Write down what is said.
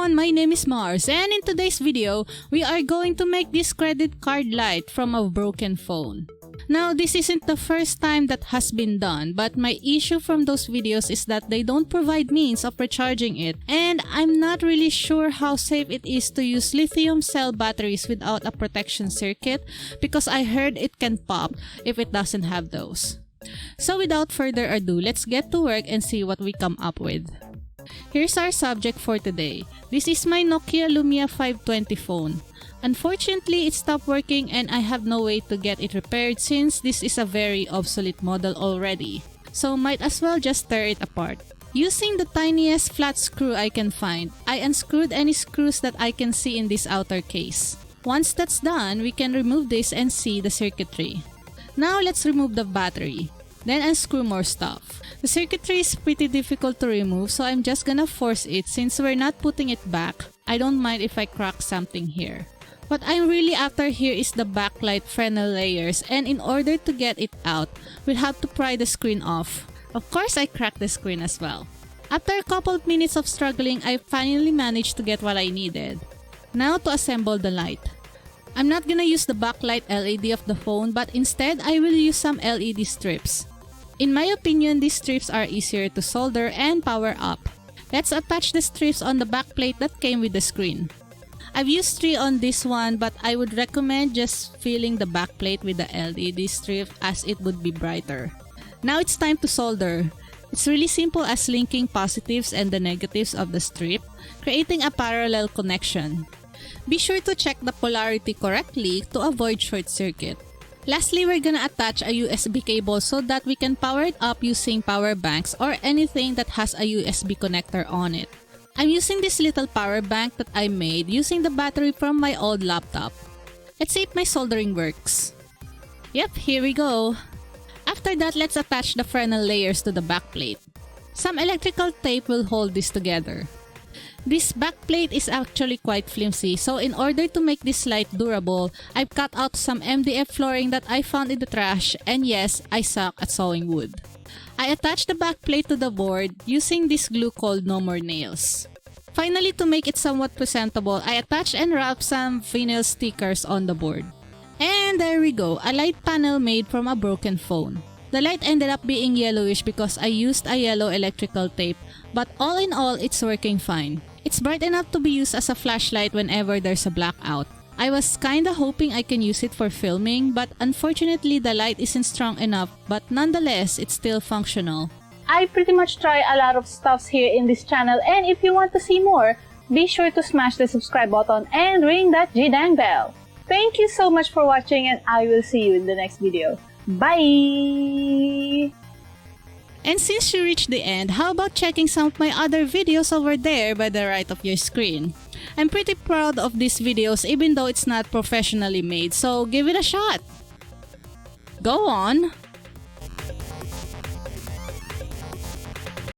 everyone, my name is Mars, and in today's video, we are going to make this credit card light from a broken phone. Now, this isn't the first time that has been done, but my issue from those videos is that they don't provide means of recharging it, and I'm not really sure how safe it is to use lithium cell batteries without a protection circuit because I heard it can pop if it doesn't have those. So without further ado, let's get to work and see what we come up with. Here's our subject for today. This is my Nokia Lumia 520 phone. Unfortunately, it stopped working and I have no way to get it repaired since this is a very obsolete model already. So might as well just tear it apart. Using the tiniest flat screw I can find, I unscrewed any screws that I can see in this outer case. Once that's done, we can remove this and see the circuitry. Now let's remove the battery. Then unscrew more stuff. The circuitry is pretty difficult to remove, so I'm just gonna force it since we're not putting it back. I don't mind if I crack something here. What I'm really after here is the backlight Fresnel layers, and in order to get it out, we'll have to pry the screen off. Of course, I cracked the screen as well. After a couple of minutes of struggling, I finally managed to get what I needed. Now to assemble the light. I'm not gonna use the backlight LED of the phone, but instead I will use some LED strips. In my opinion, these strips are easier to solder and power up. Let's attach the strips on the backplate that came with the screen. I've used 3 on this one, but I would recommend just filling the backplate with the LED strip as it would be brighter. Now it's time to solder. It's really simple as linking positives and the negatives of the strip, creating a parallel connection. Be sure to check the polarity correctly to avoid short circuit. Lastly, we're gonna attach a USB cable so that we can power it up using power banks or anything that has a USB connector on it. I'm using this little power bank that I made using the battery from my old laptop. Let's see if my soldering works. Yep, here we go. After that, let's attach the Fresnel layers to the backplate. Some electrical tape will hold this together. This backplate is actually quite flimsy, so in order to make this light durable, I've cut out some MDF flooring that I found in the trash, and yes, I suck at sawing wood. I attached the backplate to the board using this glue called No More Nails. Finally, to make it somewhat presentable, I attached and wrapped some vinyl stickers on the board. And there we go, a light panel made from a broken phone. The light ended up being yellowish because I used a yellow electrical tape, but all in all, it's working fine. It's bright enough to be used as a flashlight whenever there's a blackout. I was kinda hoping I can use it for filming, but unfortunately the light isn't strong enough, but nonetheless, it's still functional. I pretty much try a lot of stuffs here in this channel, and if you want to see more, be sure to smash the subscribe button and ring that G-dang bell. Thank you so much for watching, and I will see you in the next video. Bye! And since you reached the end, how about checking some of my other videos over there by the right of your screen? I'm pretty proud of these videos even though it's not professionally made, so give it a shot! Go on!